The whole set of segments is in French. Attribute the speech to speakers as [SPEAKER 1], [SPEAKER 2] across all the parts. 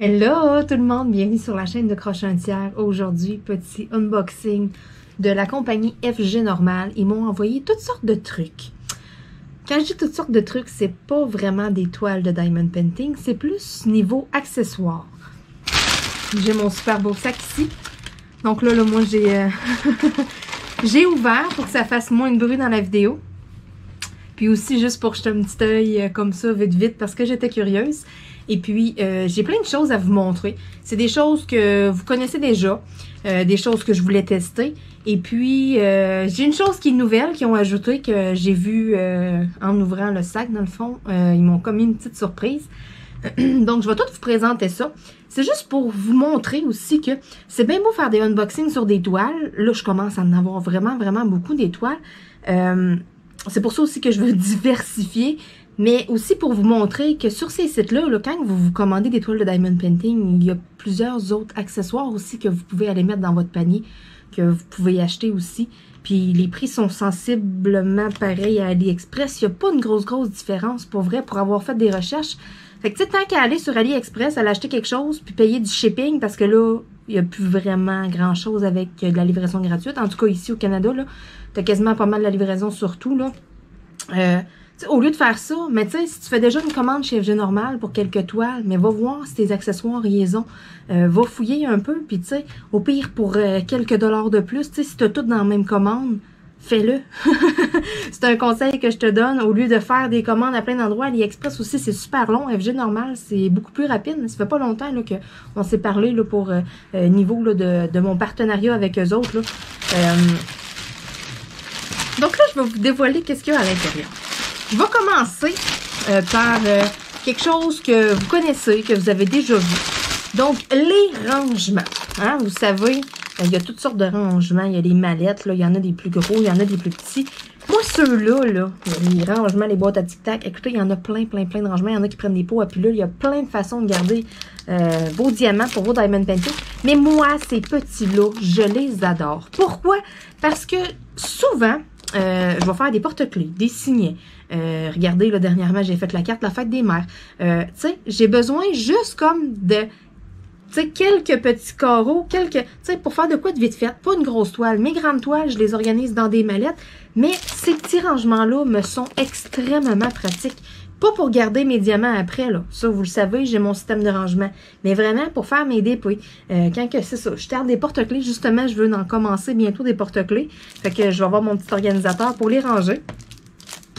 [SPEAKER 1] Hello tout le monde, bienvenue sur la chaîne de Crochet un tiers. Aujourd'hui, petit unboxing de la compagnie FG Normal. Ils m'ont envoyé toutes sortes de trucs. Quand je dis toutes sortes de trucs, c'est pas vraiment des toiles de diamond painting, c'est plus niveau accessoires. J'ai mon super beau sac ici. Donc là moi j'ai j'ai ouvert pour que ça fasse moins de bruit dans la vidéo. Puis aussi juste pour jeter un petit œil comme ça vite parce que j'étais curieuse. Et puis, j'ai plein de choses à vous montrer. C'est des choses que vous connaissez déjà, des choses que je voulais tester. Et puis, j'ai une chose qui est nouvelle, qu'ils ont ajouté, que j'ai vu en ouvrant le sac, dans le fond. Ils m'ont commis une petite surprise. Donc, je vais tout vous présenter ça. C'est juste pour vous montrer aussi que c'est bien beau faire des unboxings sur des toiles. Là, je commence à en avoir vraiment beaucoup des toiles. C'est pour ça aussi que je veux diversifier. Mais aussi pour vous montrer que sur ces sites-là, quand vous commandez des toiles de diamond painting, il y a plusieurs autres accessoires aussi que vous pouvez aller mettre dans votre panier, que vous pouvez acheter aussi. Puis les prix sont sensiblement pareils à AliExpress. Il n'y a pas une grosse différence pour vrai, pour avoir fait des recherches. Fait que tu sais, tant qu'à aller sur AliExpress, aller acheter quelque chose, puis payer du shipping, parce que là, il n'y a plus vraiment grand-chose avec de la livraison gratuite. En tout cas, ici au Canada, là, tu as quasiment pas mal de la livraison sur tout, là. Au lieu de faire ça, mais tu sais, si tu fais déjà une commande chez FG Normal pour quelques toiles, mais va voir si tes accessoires y ont. Va fouiller un peu, puis tu sais, au pire pour quelques dollars de plus, tu sais, si tu as tout dans la même commande, fais-le. C'est un conseil que je te donne. Au lieu de faire des commandes à plein d'endroits, AliExpress aussi, c'est super long. FG Normal, c'est beaucoup plus rapide. Ça fait pas longtemps là, qu'on s'est parlé là, pour niveau là, de mon partenariat avec eux autres. Là. Donc là, je vais vous dévoiler qu'est-ce qu'il y a à l'intérieur. Je vais commencer par quelque chose que vous connaissez, que vous avez déjà vu. Donc, les rangements. Hein, vous savez, il y a toutes sortes de rangements. Il y a des mallettes, là, il y en a des plus gros, il y en a des plus petits. Moi, ceux-là, là, les rangements, les boîtes à tic-tac, écoutez, il y en a plein de rangements. Il y en a qui prennent des pots à pilules. Il y a plein de façons de garder vos diamants pour vos diamond painting. Mais moi, ces petits-là, je les adore. Pourquoi? Parce que souvent, je vais faire des porte-clés, des signets. Regardez, là, dernièrement, j'ai fait la carte La Fête des Mères. Tu sais, j'ai besoin juste comme de, tu sais, quelques petits carreaux, tu sais, pour faire de quoi de vite fait. Pas une grosse toile. Mes grandes toiles, je les organise dans des mallettes. Mais ces petits rangements-là me sont extrêmement pratiques. Pas pour garder mes diamants après, là. Ça, vous le savez, j'ai mon système de rangement. Mais vraiment pour faire mes dépôts. Quand que c'est ça, je tarde des porte-clés. Justement, je veux en commencer bientôt des porte-clés. Fait que je vais avoir mon petit organisateur pour les ranger.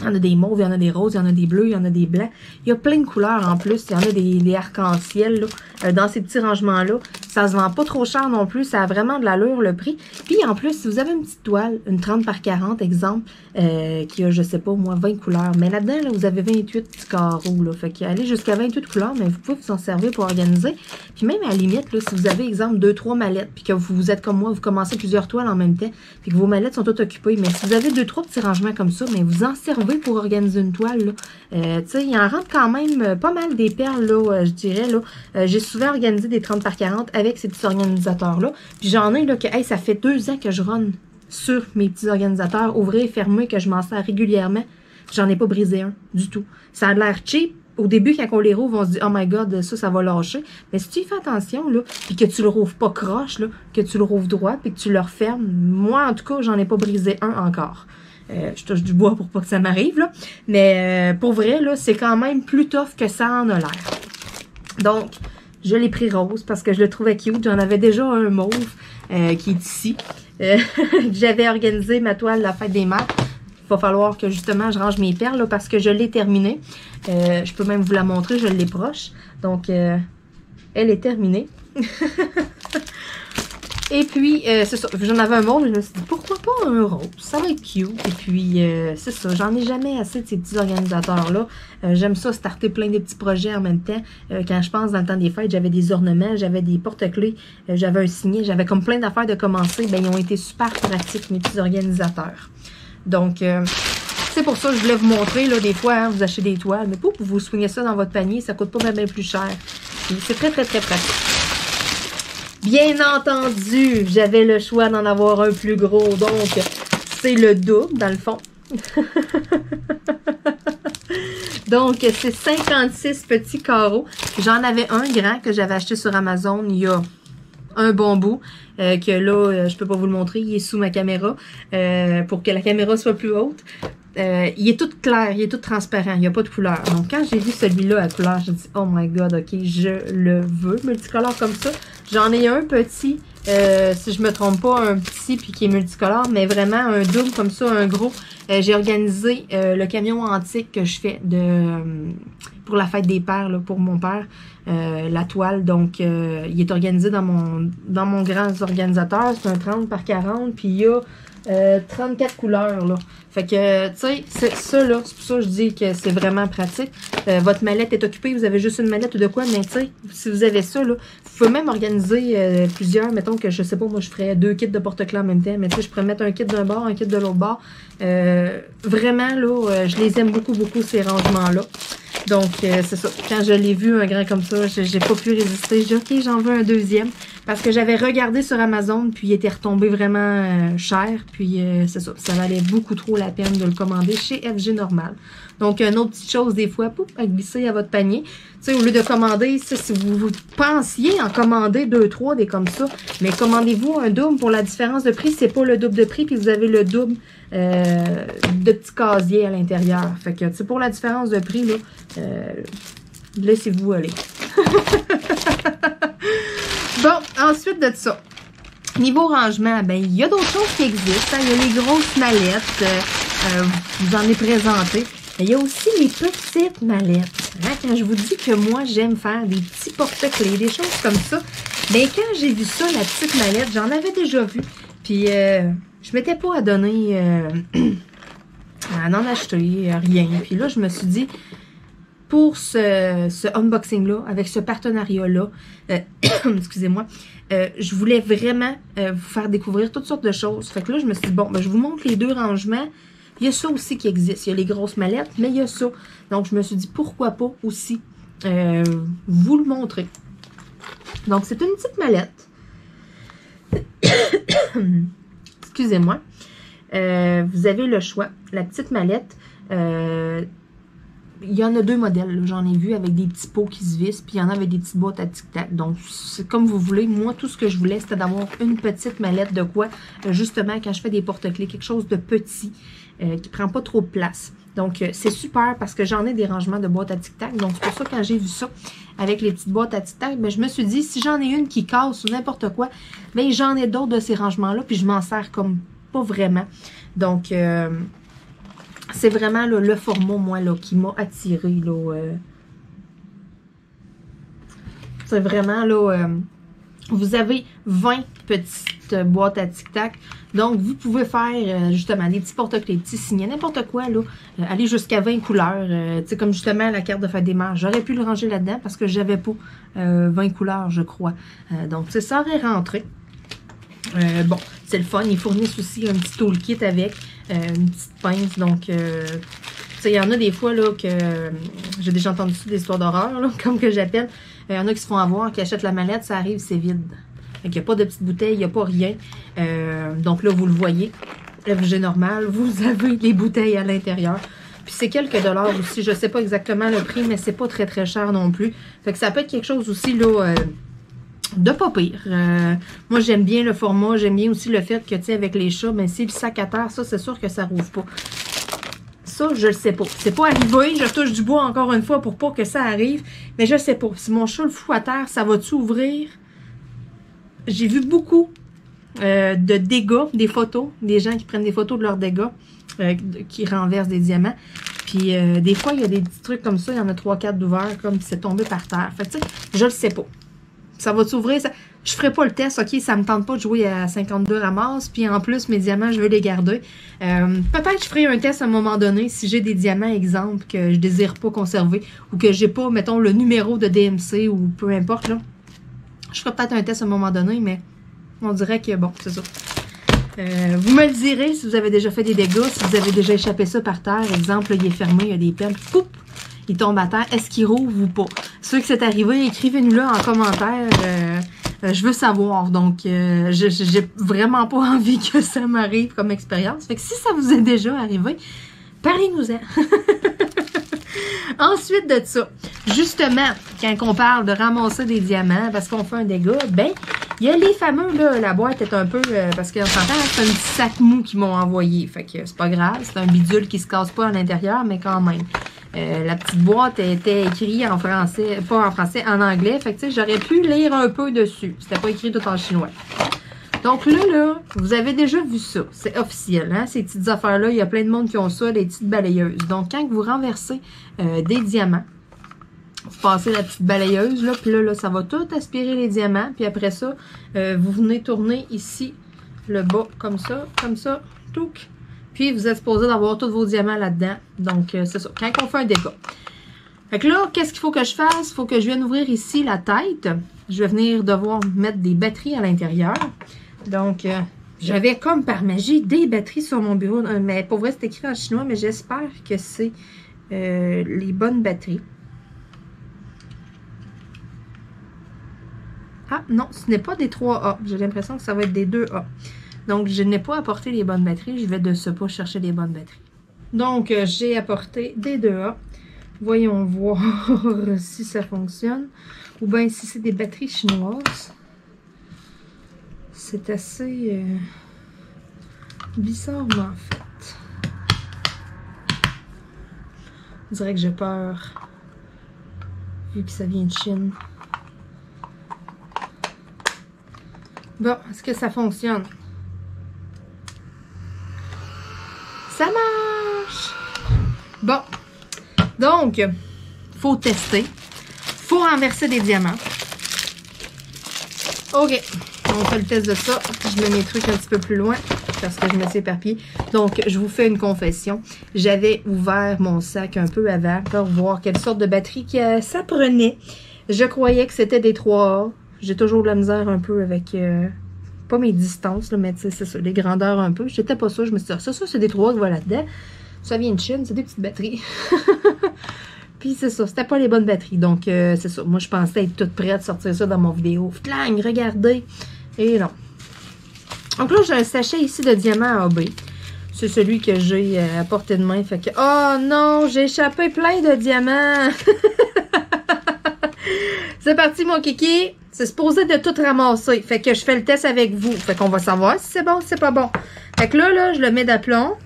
[SPEAKER 1] Il y en a des mauves, il y en a des roses, il y en a des bleus, il y en a des blancs. Il y a plein de couleurs en plus. Il y en a des arcs-en-ciel dans ces petits rangements-là. Ça se vend pas trop cher non plus. Ça a vraiment de l'allure, le prix. Puis en plus, si vous avez une petite toile, une 30 par 40, exemple, qui a, je sais pas, moi, 20 couleurs. Mais là-dedans, là, vous avez 28 petits carreaux. Là. Fait qu'aller jusqu'à 28 couleurs, mais vous pouvez vous en servir pour organiser. Puis même à la limite, là, si vous avez, exemple, 2-3 mallettes, puis que vous êtes comme moi, vous commencez plusieurs toiles en même temps, puis que vos mallettes sont toutes occupées. Mais si vous avez 2-3 petits rangements comme ça, mais vous en servez pour organiser une toile. Tu sais, il en rentre quand même pas mal des perles, là, je dirais. Là. J'ai souvent organisé des 30 par 40 avec ces petits organisateurs-là. Puis j'en ai là que, hey, ça fait 2 ans que je run sur mes petits organisateurs, ouvrir et fermer, que je m'en sers régulièrement. J'en ai pas brisé un du tout. Ça a l'air cheap. Au début, quand on les rouvre, on se dit « Oh my God, ça va lâcher. » Mais si tu y fais attention, là, puis que tu le rouvres pas croche, là, que tu le rouvres droit, puis que tu le refermes, moi, en tout cas, j'en ai pas brisé un encore. Je touche du bois pour pas que ça m'arrive, là. Mais pour vrai, là, c'est quand même plus tough que ça en a l'air. Donc, je l'ai pris rose parce que je le trouvais cute. J'en avais déjà un mauve qui est ici. J'avais organisé ma toile La Fête des Mères. Il va falloir que justement je range mes perles là, parce que je l'ai terminée. Je peux même vous la montrer, je l'ai proche. Donc, elle est terminée. Et puis, c'est ça, j'en avais un mauve, je me suis dit, pourquoi pas un rose? Ça va être cute. Et puis, c'est ça, j'en ai jamais assez de ces petits organisateurs-là. J'aime ça, starter plein de petits projets en même temps. Quand je pense dans le temps des fêtes, j'avais des ornements, j'avais des porte-clés, j'avais un signet, j'avais comme plein d'affaires de commencer. Ben, ils ont été super pratiques, mes petits organisateurs. Donc, c'est pour ça que je voulais vous montrer, là, des fois, hein, vous achetez des toiles, mais pour vous soigner ça dans votre panier, ça coûte pas bien plus cher. C'est très pratique. Bien entendu, j'avais le choix d'en avoir un plus gros, donc c'est le double dans le fond. Donc, c'est 56 petits carreaux. J'en avais un grand que j'avais acheté sur Amazon il y a un bon bout. Que là, je peux pas vous le montrer. Il est sous ma caméra pour que la caméra soit plus haute. Il est tout clair, il est tout transparent, il n'y a pas de couleur. Donc, quand j'ai vu celui-là à couleur, j'ai dit, oh my god, ok, je le veux, multicolore comme ça. J'en ai un petit, si je me trompe pas, un petit puis qui est multicolore, mais vraiment un double comme ça, un gros. J'ai organisé le camion antique que je fais pour la fête des pères, là, pour mon père, la toile. Donc, il est organisé dans mon grand organisateur, c'est un 30 par 40, puis il y a 34 couleurs, là. Fait que, tu sais, c'est ça, là, c'est pour ça que je dis que c'est vraiment pratique. Votre mallette est occupée, vous avez juste une mallette ou de quoi, mais tu sais, si vous avez ça, là, vous pouvez même organiser plusieurs, mettons que, je sais pas, moi, je ferais 2 kits de porte-clés en même temps, mais tu sais, je pourrais mettre un kit d'un bord, un kit de l'autre bord. Vraiment, là, je les aime beaucoup, beaucoup, ces rangements-là. Donc, c'est ça. Quand je l'ai vu, un grand comme ça, j'ai pas pu résister. J'ai dit, OK, j'en veux un deuxième. Parce que j'avais regardé sur Amazon, puis il était retombé vraiment cher. Puis, c'est ça. Ça valait beaucoup trop la peine de le commander chez FG Normal. Donc, une autre petite chose, des fois, pouf, à glisser à votre panier. Tu sais, au lieu de commander, si vous pensiez en commander 2, 3, des comme ça, mais commandez-vous un double pour la différence de prix. C'est pas le double de prix, puis vous avez le double de petits casiers à l'intérieur. Fait que, tu sais, pour la différence de prix, là, laissez-vous aller. Bon, ensuite de ça, niveau rangement, ben il y a d'autres choses qui existent. Hein. Il y a les grosses mallettes, vous en ai présenté. Mais il y a aussi les petites mallettes. Hein. Quand je vous dis que moi, j'aime faire des petits porte-clés, des choses comme ça, ben quand j'ai vu ça, la petite mallette, j'en avais déjà vu. Puis, je m'étais pas à donner, à en acheter, rien. Puis là, je me suis dit, pour ce unboxing-là, avec ce partenariat-là, excusez-moi, je voulais vraiment vous faire découvrir toutes sortes de choses. Fait que là, je me suis dit, bon, ben, je vous montre les deux rangements. Il y a ça aussi qui existe. Il y a les grosses mallettes, mais il y a ça. Donc, je me suis dit, pourquoi pas aussi vous le montrer. Donc, c'est une petite mallette. Excusez-moi. Vous avez le choix. La petite mallette, il y en a deux modèles, j'en ai vu avec des petits pots qui se vissent, puis il y en a avec des petites boîtes à tic-tac. Donc, c'est comme vous voulez. Moi, tout ce que je voulais, c'était d'avoir une petite mallette de quoi, justement, quand je fais des porte-clés, quelque chose de petit, qui prend pas trop de place. Donc, c'est super parce que j'en ai des rangements de boîtes à tic-tac. Donc, c'est pour ça, quand j'ai vu ça, avec les petites boîtes à tic-tac, ben, je me suis dit, si j'en ai une qui casse ou n'importe quoi, ben, j'en ai d'autres de ces rangements-là, puis je m'en sers comme pas vraiment. Donc, c'est vraiment là, le format, moi, là, qui m'a attiré. C'est vraiment, là, vous avez 20 petites boîtes à tic-tac. Donc, vous pouvez faire, justement, des petits porte-clés, des petits signets, n'importe quoi, là. Aller jusqu'à 20 couleurs. Tu sais, comme justement la carte de fête des mères. J'aurais pu le ranger là-dedans parce que j'avais pas 20 couleurs, je crois. Donc, ça aurait rentré. Bon, c'est le fun. Ils fournissent aussi un petit toolkit avec une petite pince. Donc, tu sais, il y en a des fois là que j'ai déjà entendu des histoires d'horreur, là, comme que j'appelle. Il y en a qui se font avoir, qui achètent la mallette, ça arrive, c'est vide. Il n'y a pas de petite bouteille, il n'y a pas rien. Donc là, vous le voyez. FG Normal, vous avez les bouteilles à l'intérieur. Puis c'est quelques dollars aussi. Je ne sais pas exactement le prix, mais c'est pas très très cher non plus. Fait que ça peut être quelque chose aussi là. De pas pire. Moi, j'aime bien le format. J'aime bien aussi le fait que, tu sais, avec les chats, ben, si le sac à terre, ça, c'est sûr que ça rouvre pas. Ça, je le sais pas. C'est pas arrivé. Je touche du bois encore une fois pour pas que ça arrive. Mais je sais pas. Si mon chat le fout à terre, ça va-tu ouvrir? J'ai vu beaucoup de dégâts, des photos. Des gens qui prennent des photos de leurs dégâts, qui renversent des diamants. Puis, des fois, il y a des petits trucs comme ça. Il y en a 3-4 d'ouverts, comme c'est tombé par terre. Fait que, tu sais, je le sais pas. Ça va s'ouvrir. Je ferai pas le test, ok? Ça me tente pas de jouer à 52 ramasses. Puis en plus, mes diamants, je veux les garder. Peut-être que je ferai un test à un moment donné si j'ai des diamants, exemple, que je désire pas conserver. Ou que j'ai pas, mettons, le numéro de DMC ou peu importe, là. Je ferai peut-être un test à un moment donné, mais on dirait que, bon, c'est ça. Vous me le direz si vous avez déjà fait des dégâts, si vous avez déjà échappé ça par terre. Exemple, là, il est fermé, il y a des pelles. Poup! Il tombe à terre. Est-ce qu'il rouvre ou pas? Ceux que c'est arrivé, écrivez-nous-le en commentaire. Je veux savoir. Donc, j'ai vraiment pas envie que ça m'arrive comme expérience. Fait que si ça vous est déjà arrivé, parlez-nous-en. Ensuite de ça, justement, quand on parle de ramasser des diamants parce qu'on fait un dégât, ben, il y a les fameux, là, la boîte est un peu, parce qu'on s'entend, c'est un petit sac mou qu'ils m'ont envoyé. Fait que c'est pas grave, c'est un bidule qui se casse pas à l'intérieur, mais quand même. La petite boîte était écrite en français, pas en français, en anglais. Fait que, tu sais, j'aurais pu lire un peu dessus. C'était pas écrit tout en chinois. Donc là, vous avez déjà vu ça. C'est officiel, hein? Ces petites affaires-là, il y a plein de monde qui ont ça, les petites balayeuses. Donc, quand vous renversez des diamants, vous passez la petite balayeuse, là, puis là, ça va tout aspirer les diamants. Puis après ça, vous venez tourner ici, le bas, comme ça, touc. Puis vous êtes supposé d'avoir tous vos diamants là-dedans. Donc, c'est ça. Quand on fait un dégât. Fait que là, qu'est-ce qu'il faut que je fasse? Il faut que je vienne ouvrir ici la tête. Je vais venir devoir mettre des batteries à l'intérieur. Donc, j'avais comme par magie des batteries sur mon bureau. Mais pour vrai, c'est écrit en chinois, mais j'espère que c'est les bonnes batteries. Ah, non, ce n'est pas des 3A. J'ai l'impression que ça va être des 2A. Donc, je n'ai pas apporté les bonnes batteries. Je vais de ce pas chercher les bonnes batteries. Donc, j'ai apporté des 2A. Voyons voir si ça fonctionne. Ou bien si c'est des batteries chinoises. C'est assez bizarrement fait. On dirait que j'ai peur. Vu que ça vient de Chine. Bon, est-ce que ça fonctionne? Ça marche! Bon. Donc, faut tester. Faut renverser des diamants. OK. On fait le test de ça. Je mets mes trucs un petit peu plus loin parce que je me suis éparpillée. Donc, je vous fais une confession. J'avais ouvert mon sac un peu avant pour voir quelle sorte de batterie que ça prenait. Je croyais que c'était des 3A. J'ai toujours de la misère un peu avec... pas mes distances, là, mais tu sais, c'est ça, les grandeurs un peu. J'étais pas sûre. Je me suis dit, ça c'est des 3A qui vont là-dedans. Ça vient de Chine, c'est des petites batteries. Puis c'est ça, c'était pas les bonnes batteries. Donc, c'est ça. Moi, je pensais être toute prête à sortir ça dans mon vidéo. Flang, regardez. Et non. Donc là, j'ai un sachet ici de diamants AB. C'est celui que j'ai à portée de main. Fait que, oh non, j'ai échappé plein de diamants. C'est parti, mon kiki. C'est supposé de tout ramasser. Fait que je fais le test avec vous. Fait qu'on va savoir si c'est bon ou si c'est pas bon. Fait que là, je le mets d'aplomb.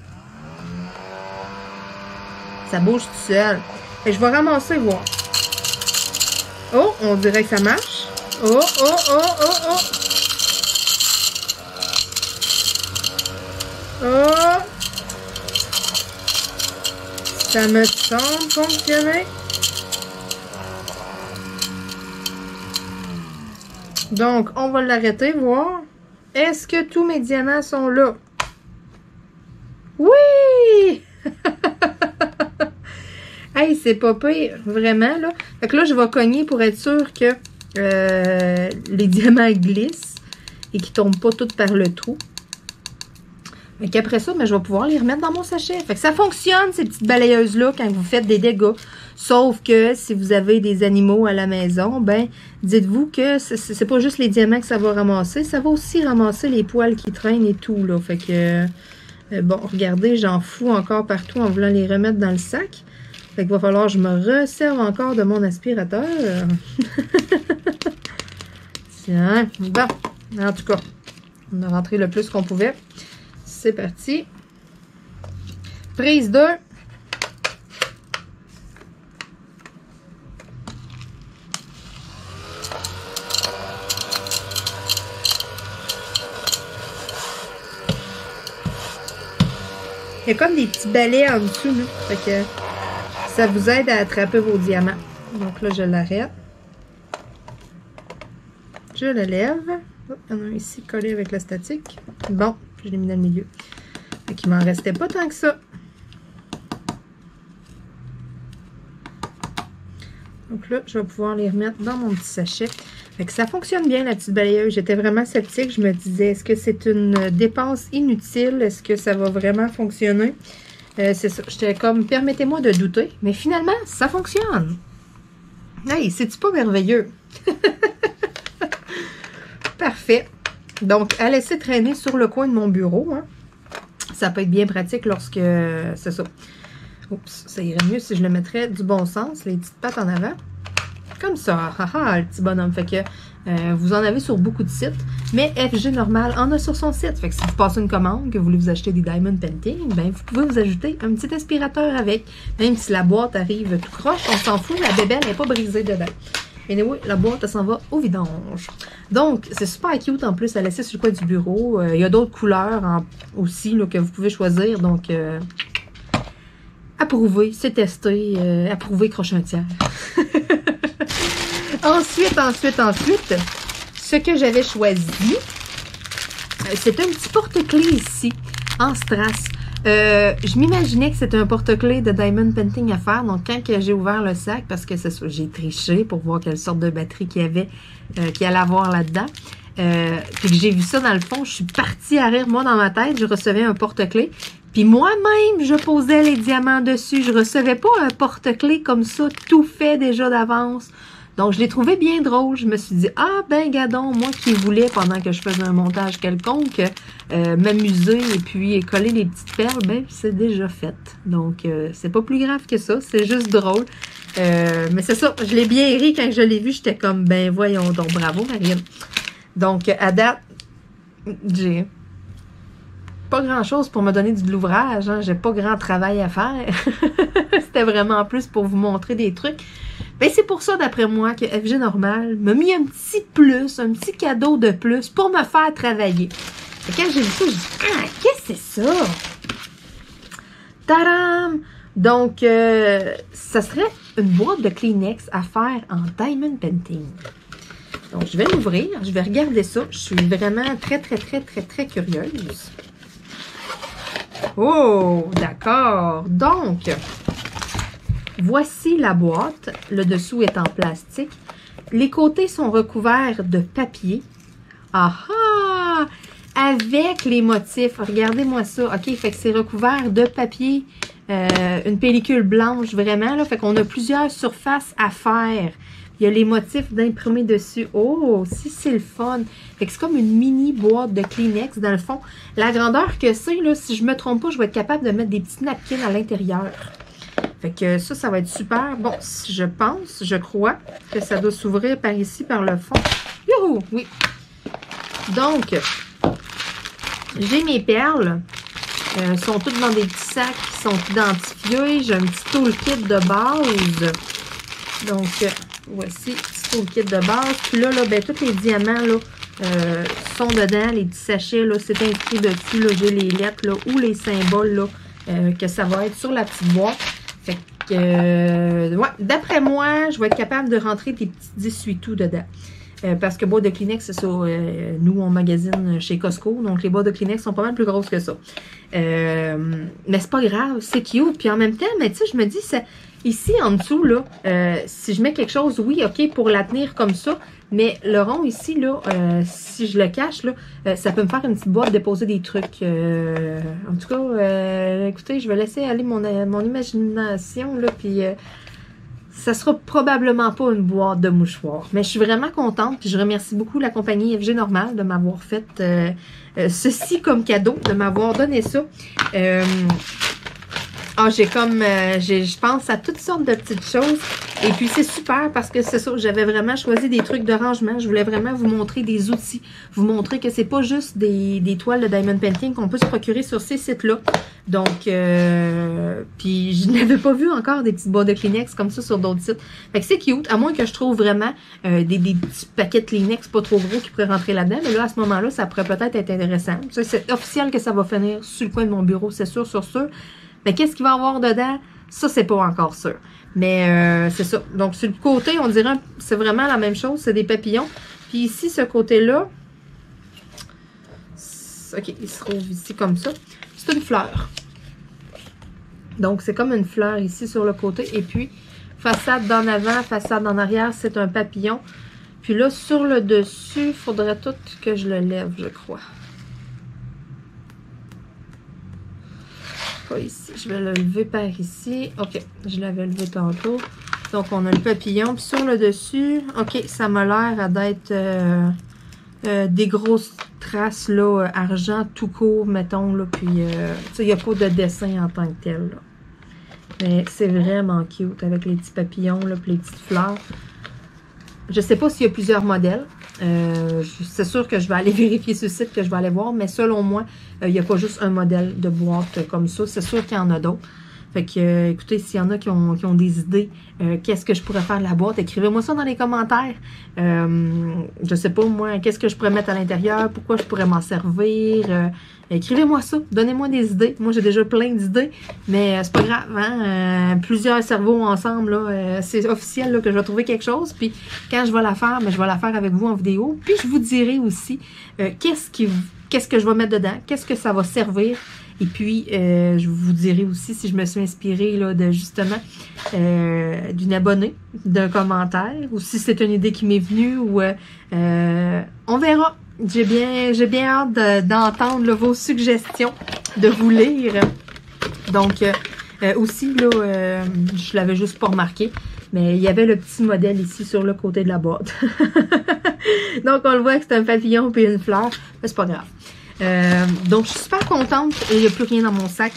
[SPEAKER 1] Ça bouge tout seul. Fait que je vais ramasser, voir. Oh, on dirait que ça marche. Oh, oh, oh, oh, oh. Oh. Ça me semble fonctionner. Donc, on va l'arrêter, voir. Est-ce que tous mes diamants sont là? Oui! Hey, c'est pas pire, vraiment, là. Fait que là, je vais cogner pour être sûr que les diamants glissent et qu'ils tombent pas tous par le trou. Fait qu'après ça, ben, je vais pouvoir les remettre dans mon sachet. Fait que ça fonctionne, ces petites balayeuses-là, quand vous faites des dégâts. Sauf que si vous avez des animaux à la maison, ben, dites-vous que c'est pas juste les diamants que ça va ramasser, ça va aussi ramasser les poils qui traînent et tout, là. Fait que, bon, regardez, j'en fous encore partout en voulant les remettre dans le sac. Fait qu'il va falloir que je me resserve encore de mon aspirateur. Tiens, bon, en tout cas, on a rentré le plus qu'on pouvait. C'est parti. Prise 2. Il y a comme des petits balais en dessous, là. Fait que ça vous aide à attraper vos diamants. Donc là, je l'arrête. Je le lève. Oh, il y en a un ici collé avec la statique. Bon, je l'ai mis dans le milieu. Fait qu'il m'en restait pas tant que ça. Donc là, je vais pouvoir les remettre dans mon petit sachet. Fait que ça fonctionne bien, la petite balayeuse. J'étais vraiment sceptique. Je me disais, est-ce que c'est une dépense inutile? Est-ce que ça va vraiment fonctionner? C'est ça. J'étais comme, permettez-moi de douter. Mais finalement, ça fonctionne. Hey, c'est-tu pas merveilleux? Parfait. Donc, à laisser traîner sur le coin de mon bureau. Hein. Ça peut être bien pratique lorsque... C'est ça. Oups, ça irait mieux si je le mettrais du bon sens, les petites pattes en avant. Comme ça, haha, le petit bonhomme. Fait que vous en avez sur beaucoup de sites, mais FG Normal en a sur son site. Fait que si vous passez une commande, que vous voulez vous acheter des Diamond Painting, ben vous pouvez vous ajouter un petit aspirateur avec. Même si la boîte arrive tout croche, on s'en fout, la bébelle n'est pas brisée dedans. Et oui, la boîte, elle s'en va au vidange. Donc, c'est super cute en plus à laisser sur le coin du bureau. Il y a d'autres couleurs aussi là, que vous pouvez choisir. Donc, approuvé, c'est testé. Approuvé, croche un tiers. Ensuite, ce que j'avais choisi, c'est un petit porte-clés ici, en strass. Je m'imaginais que c'était un porte-clés de Diamond Painting à faire. Donc, quand j'ai ouvert le sac, parce que j'ai triché pour voir quelle sorte de batterie qu'il y avait, qu'il allait avoir là-dedans, puis que j'ai vu ça dans le fond, je suis partie à rire. Moi, dans ma tête, je recevais un porte-clés. Puis moi-même, je posais les diamants dessus. Je recevais pas un porte-clés comme ça, tout fait déjà d'avance. Donc, je l'ai trouvé bien drôle. Je me suis dit, ah ben gadon, moi qui voulais, pendant que je faisais un montage quelconque, m'amuser et puis coller les petites perles, ben c'est déjà fait. Donc, c'est pas plus grave que ça, c'est juste drôle. Mais c'est ça, je l'ai bien ri quand je l'ai vu, j'étais comme, ben voyons donc, bravo Marianne. Donc, à date, j'ai pas grand-chose pour me donner de l'ouvrage, hein. J'ai pas grand travail à faire. C'était vraiment plus pour vous montrer des trucs. Ben, c'est pour ça, d'après moi, que FG Normal m'a mis un petit plus, un petit cadeau de plus pour me faire travailler. Et quand j'ai vu ça, j'ai dit, ah, qu'est-ce que c'est ça? Tadam! Donc, ça serait une boîte de Kleenex à faire en Diamond Painting. Donc, je vais l'ouvrir, je vais regarder ça. Je suis vraiment très curieuse. Oh, d'accord. Donc, voici la boîte. Le dessous est en plastique. Les côtés sont recouverts de papier. Ah ah! Avec les motifs. Regardez-moi ça. OK, fait que c'est recouvert de papier. Une pellicule blanche, vraiment. Là, fait qu'on a plusieurs surfaces à faire. Il y a les motifs d'imprimer dessus. Oh, si c'est le fun. Fait que c'est comme une mini boîte de Kleenex, dans le fond. La grandeur que c'est, là, si je me trompe pas, je vais être capable de mettre des petits napkins à l'intérieur. Fait que ça va être super. Bon, je crois que ça doit s'ouvrir par ici, par le fond. Youhou! Oui. Donc, j'ai mes perles. Sont toutes dans des petits sacs qui sont identifiés. J'ai un petit toolkit de base. Donc, voici, petit toolkit de base. Puis là, ben, tous les diamants là, sont dedans. Les petits sachets, là, c'est inscrit dessus. Là, j'ai les lettres là, ou les symboles là, que ça va être sur la petite boîte. Fait que, ouais, d'après moi, je vais être capable de rentrer des petits essuie-tout dedans. Parce que boîte de Kleenex, c'est ça, nous, on magasine chez Costco, donc les boîtes de Kleenex sont pas mal plus grosses que ça. Mais c'est pas grave, c'est cute. Puis en même temps, mais tu sais, je me dis, ça, ici, en dessous, là, si je mets quelque chose, oui, OK, pour la tenir comme ça, mais le rond ici, là, si je le cache, là, ça peut me faire une petite boîte déposer des trucs. En tout cas, écoutez, je vais laisser aller mon imagination, là, puis... ça sera probablement pas une boîte de mouchoirs. Mais je suis vraiment contente. Puis je remercie beaucoup la compagnie FG Normal de m'avoir fait ceci comme cadeau, de m'avoir donné ça. Je pense à toutes sortes de petites choses. Et puis c'est super parce que c'est ça, j'avais vraiment choisi des trucs de rangement. Je voulais vraiment vous montrer des outils. Vous montrer que c'est pas juste des toiles de Diamond Painting qu'on peut se procurer sur ces sites-là. Donc, puis je n'avais pas vu encore des petites boîtes de Kleenex comme ça sur d'autres sites. Fait que c'est cute, à moins que je trouve vraiment des petits paquets de Kleenex pas trop gros qui pourraient rentrer là-dedans. Mais là, à ce moment-là, ça pourrait peut-être être intéressant. C'est officiel que ça va finir sur le coin de mon bureau, c'est sûr, sûr. Mais qu'est-ce qu'il va y avoir dedans? Ça, c'est pas encore sûr. Mais c'est ça. Donc, sur le côté, on dirait c'est vraiment la même chose. C'est des papillons. Puis ici, ce côté-là, OK, il se trouve ici comme ça. C'est une fleur. Donc, c'est comme une fleur ici sur le côté. Et puis, façade d'en avant, façade en arrière, c'est un papillon. Puis là, sur le dessus, il faudrait tout que je le lève, je crois. Pas ici. Je vais le lever par ici. OK, je l'avais levé tantôt. Donc, on a le papillon. Puis sur le dessus, OK, ça m'a l'air d'être des grosses traces, là, argent tout court, mettons, là. Puis, tu sais, il n'y a pas de dessin en tant que tel, là. Mais c'est vraiment cute avec les petits papillons, là, puis les petites fleurs. Je sais pas s'il y a plusieurs modèles. C'est sûr que je vais aller vérifier sur le site, que je vais aller voir. Mais selon moi, il n'y a pas juste un modèle de boîte comme ça. C'est sûr qu'il y en a d'autres. Fait que, écoutez, s'il y en a qui ont des idées, qu'est-ce que je pourrais faire de la boîte, écrivez-moi ça dans les commentaires. Je sais pas, moi, qu'est-ce que je pourrais mettre à l'intérieur, pourquoi je pourrais m'en servir. Écrivez-moi ça, donnez-moi des idées. Moi, j'ai déjà plein d'idées, mais c'est pas grave, hein? Plusieurs cerveaux ensemble, là, c'est officiel là, que je vais trouver quelque chose. Puis, quand je vais la faire, je vais la faire avec vous en vidéo. Puis, je vous dirai aussi qu'est-ce que je vais mettre dedans, qu'est-ce que ça va servir. Et puis, je vous dirai aussi si je me suis inspirée là, de justement d'une abonnée, d'un commentaire, ou si c'est une idée qui m'est venue, ou on verra. J'ai bien hâte d'entendre là, vos suggestions, de vous lire. Donc, aussi, là, je l'avais juste pas remarqué, mais il y avait le petit modèle ici sur le côté de la boîte. Donc, on le voit que c'est un papillon et une fleur, mais c'est pas grave. Donc, je suis super contente. Il n'y a plus rien dans mon sac.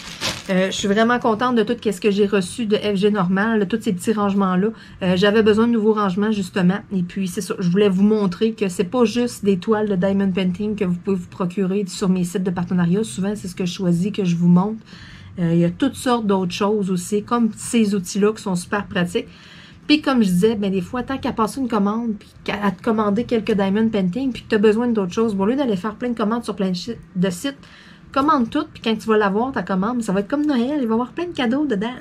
[SPEAKER 1] Je suis vraiment contente de tout ce que j'ai reçu de FG Normal, tous ces petits rangements-là. J'avais besoin de nouveaux rangements, justement. Et puis, c'est ça. Je voulais vous montrer que c'est pas juste des toiles de Diamond Painting que vous pouvez vous procurer sur mes sites de partenariat. Souvent, c'est ce que je choisis, que je vous montre. Il y a toutes sortes d'autres choses aussi, comme ces outils-là qui sont super pratiques. Puis comme je disais, ben des fois, tant qu'à passer une commande, puis qu'à te commander quelques Diamond Painting, puis que tu as besoin d'autres choses, au lieu d'aller faire plein de commandes sur plein de sites, commande tout, puis quand tu vas l'avoir, ta commande, ça va être comme Noël, il va y avoir plein de cadeaux dedans.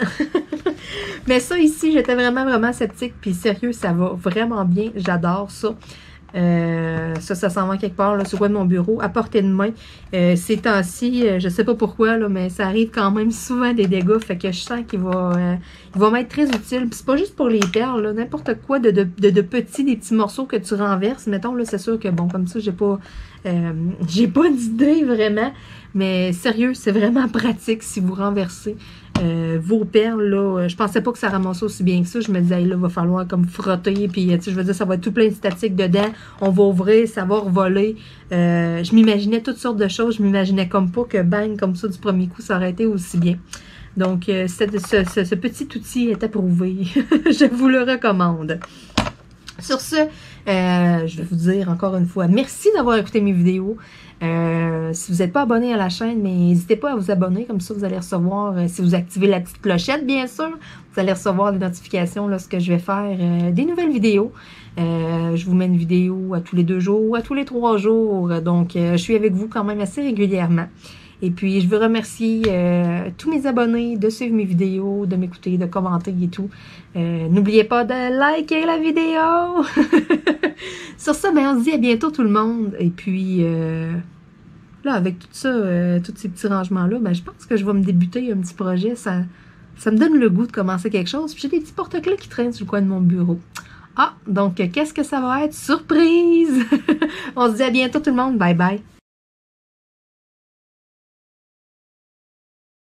[SPEAKER 1] Mais ça ici, j'étais vraiment sceptique, puis sérieux, ça va vraiment bien, j'adore ça. Ça s'en va quelque part là, sur le coin de mon bureau, à portée de main. Ces temps-ci, je sais pas pourquoi, là, mais ça arrive quand même souvent des dégâts, fait que je sens qu'il va m'être très utile. Puis c'est pas juste pour les perles, n'importe quoi de petits, des petits morceaux que tu renverses. Mettons, là, c'est sûr que bon, comme ça, j'ai pas d'idée vraiment. Mais sérieux, c'est vraiment pratique si vous renversez vos perles, là. Je pensais pas que ça ramassait aussi bien que ça. Je me disais, hey, là, il va falloir comme frotter, puis tu sais, je veux dire, ça va être tout plein de statique dedans. On va ouvrir, ça va revoler. Je m'imaginais toutes sortes de choses. Je m'imaginais comme pas que bang, comme ça, du premier coup, ça aurait été aussi bien. Donc, ce petit outil est approuvé. Je vous le recommande. Sur ce, je vais vous dire encore une fois, merci d'avoir écouté mes vidéos. Si vous n'êtes pas abonné à la chaîne, mais n'hésitez pas à vous abonner, comme ça vous allez recevoir, si vous activez la petite clochette bien sûr, vous allez recevoir des notifications lorsque je vais faire des nouvelles vidéos. Je vous mets une vidéo à tous les 2 jours ou à tous les 3 jours, donc je suis avec vous quand même assez régulièrement. Et puis, je veux remercier tous mes abonnés de suivre mes vidéos, de m'écouter, de commenter et tout. N'oubliez pas de liker la vidéo! Sur ça, ben, on se dit à bientôt tout le monde. Et puis, là, avec tout ça, tous ces petits rangements-là, ben, je pense que je vais me débuter un petit projet. Ça me donne le goût de commencer quelque chose. Puis j'ai des petits porte-clés qui traînent sur le coin de mon bureau. Ah, donc, qu'est-ce que ça va être? Surprise! On se dit à bientôt tout le monde. Bye bye!